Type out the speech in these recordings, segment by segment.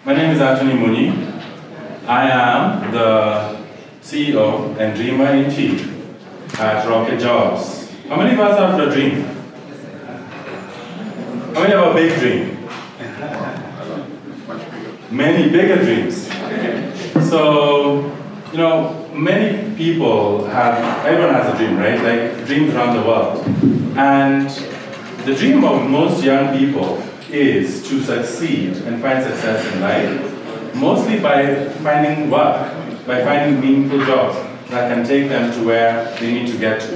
My name is Munyi. I am the CEO and Dreamer-in-Chief at Rocket Jobs. How many of us have a dream? How many have a big dream? Many bigger dreams. So, many people everyone has a dream, right? Like dreams around the world. And the dream of most young people is to succeed and find success in life, mostly by finding work, by finding meaningful jobs that can take them to where they need to get to.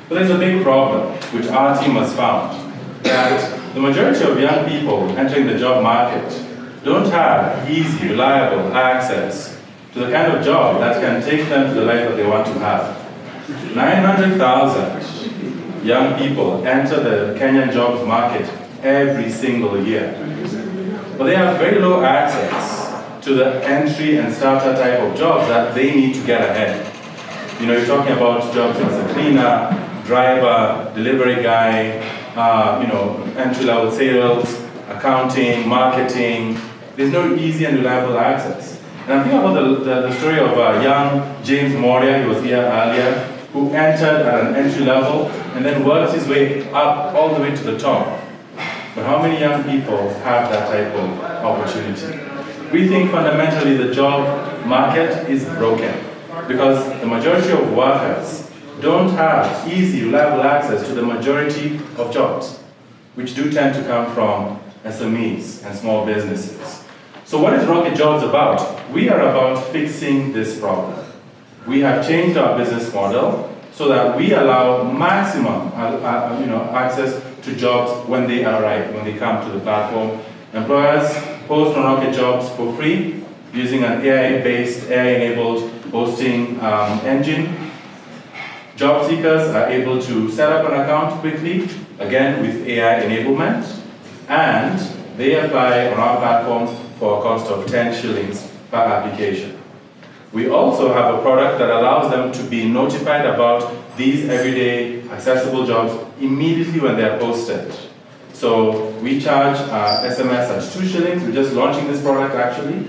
But there's a big problem, which our team has found, that the majority of young people entering the job market don't have easy, reliable access to the kind of job that can take them to the life that they want to have. 900,000 young people enter the Kenyan jobs market every single year. But they have very low access to the entry and starter type of jobs that they need to get ahead. You're talking about jobs as a cleaner, driver, delivery guy, entry-level sales, accounting, marketing. There's no easy and reliable access. And I'm thinking about the story of young James Moria, who was here earlier, who entered at an entry level and then worked his way up all the way to the top. But how many young people have that type of opportunity? We think fundamentally the job market is broken because the majority of workers don't have easy, reliable access to the majority of jobs, which do tend to come from SMEs and small businesses. So what is Rocket Jobs about? We are about fixing this problem. We have changed our business model so that we allow maximum access to jobs when they arrive, when they come to the platform. Employers post on Rocket Jobs for free using an AI-based, AI-enabled posting engine. Job seekers are able to set up an account quickly, again with AI enablement, and they apply on our platform for a cost of 10 shillings per application. We also have a product that allows them to be notified about these everyday accessible jobs immediately when they're posted. So we charge SMS at 2 shillings. We're just launching this product actually.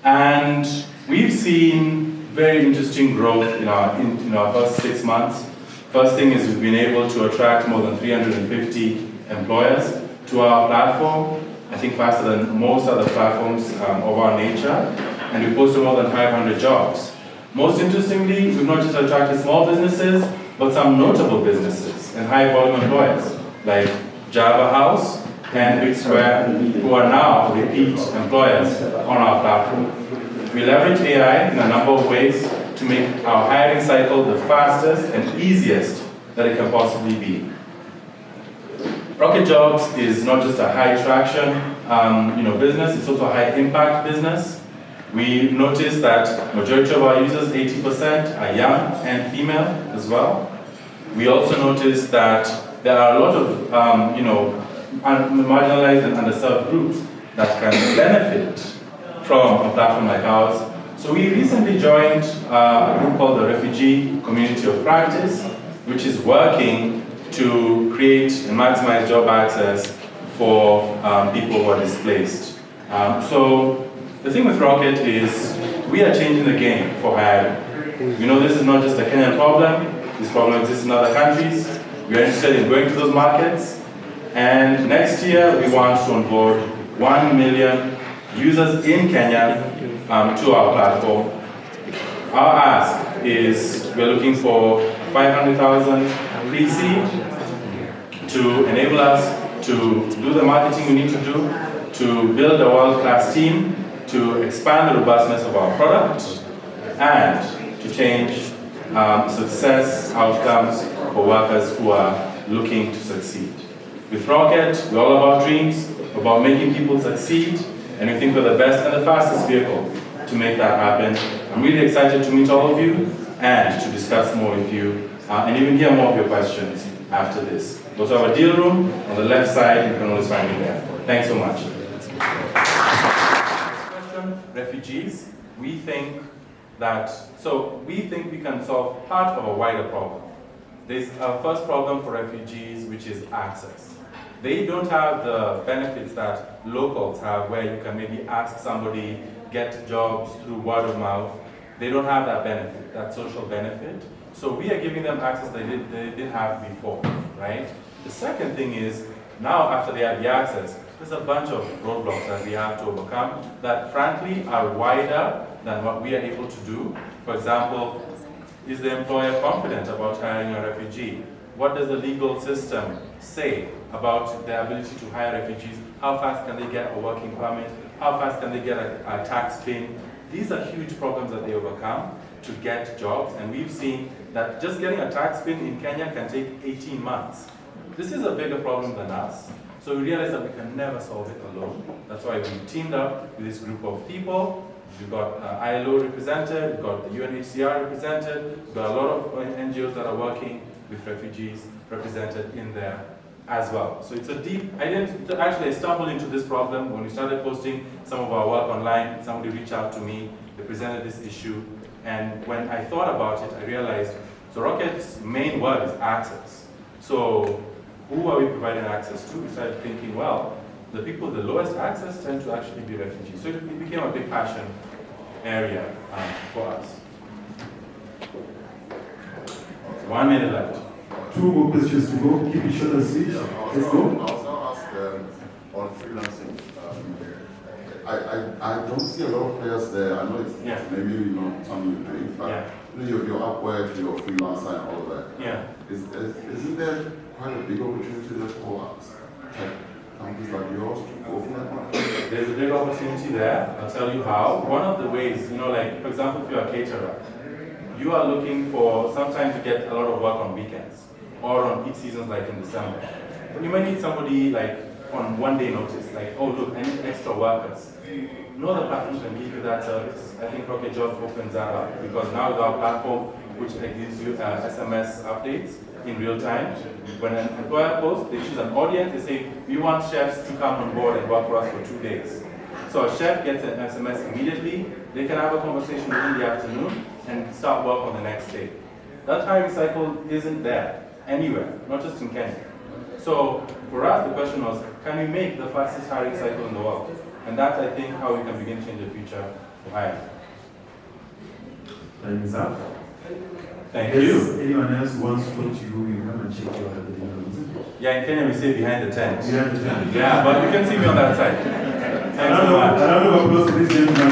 And we've seen very interesting growth in our first 6 months. First thing is we've been able to attract more than 350 employers to our platform. I think faster than most other platforms of our nature. And we posted more than 500 jobs. Most interestingly, we've not just attracted small businesses, but some notable businesses and high volume employers, like Java House and Big Square, who are now repeat employers on our platform. We leverage AI in a number of ways to make our hiring cycle the fastest and easiest that it can possibly be. Rocket Jobs is not just a high traction business, it's also a high impact business. We noticed that majority of our users, 80%, are young and female as well. We also noticed that there are a lot of marginalized and underserved groups that can benefit from a platform like ours. So we recently joined a group called the Refugee Community of Practice, which is working to create and maximize job access for people who are displaced. So the thing with Rocket is we are changing the game for hiring. This is not just a Kenyan problem. This problem exists in other countries. We are interested in going to those markets. And next year, we want to onboard 1 million users in Kenya to our platform. Our ask is we're looking for 500,000 pre-seed to enable us to do the marketing we need to do, to build a world-class team, to expand the robustness of our product, and to change success outcomes for workers who are looking to succeed. With Rocket, we're all about dreams, about making people succeed, and we think we're the best and the fastest vehicle to make that happen. I'm really excited to meet all of you and to discuss more with you, and even hear more of your questions after this. We also have a deal room on the left side. You can always find me there. Thanks so much. Refugees, we think we can solve part of a wider problem. There's a first problem for refugees, which is access. They don't have the benefits that locals have, where you can maybe ask somebody, get jobs through word of mouth. They don't have that benefit, that social benefit. So we are giving them access they didn't have before, right? The second thing is, now after they have the access, there's a bunch of roadblocks that we have to overcome that frankly are wider than what we are able to do. For example, is the employer confident about hiring a refugee? What does the legal system say about the ability to hire refugees? How fast can they get a working permit? How fast can they get a tax pin? These are huge problems that they overcome to get jobs, and we've seen that just getting a tax pin in Kenya can take 18 months. This is a bigger problem than us. So we realized that we can never solve it alone. That's why we teamed up with this group of people. We've got ILO represented, we've got the UNHCR represented, we've got a lot of NGOs that are working with refugees represented in there as well. So it's a deep, I stumbled into this problem when we started posting some of our work online. Somebody reached out to me, they presented this issue, and when I thought about it, I realized, so Rocket's main word is access. So who are we providing access to? We started thinking, well, the people with the lowest access tend to actually be refugees. So it became a big passion area for us. 1 minute left. 2 more questions to go. Keep each other sweet. Let's go. I was going to ask on freelancing. I don't see a lot of players there. I know it's maybe not something you're doing, but your Upwork, your freelancer, and all of that. Yeah. Isn't there quite a big opportunity there for companies like yours to go for that market? There's a big opportunity there. I'll tell you how. One of the ways, like, for example, if you're a caterer, you are looking for sometimes you get a lot of work on weekends or on peak seasons like in December. But you might need somebody like on 1 day notice, like, oh look, I need extra workers. No other platform can give you that service. I think Rocket Jobs opens that up because now with our platform, which gives you SMS updates in real time. When an employer posts, they choose an audience, they say, we want chefs to come on board and work for us for 2 days. So a chef gets an SMS immediately, they can have a conversation within the afternoon and start work on the next day. That hiring cycle isn't there anywhere, not just in Kenya. So for us, the question was, can we make the fastest hiring cycle in the world? And that's, I think, how we can begin to change the future for hiring. Time is up. Thank you. Anyone else wants to talk to you, you come and check your head. Yeah, in Kenya we say behind the tent. Behind the tent. Yeah, but you can see me on that side. Thanks so much. I don't know what close to this gentleman.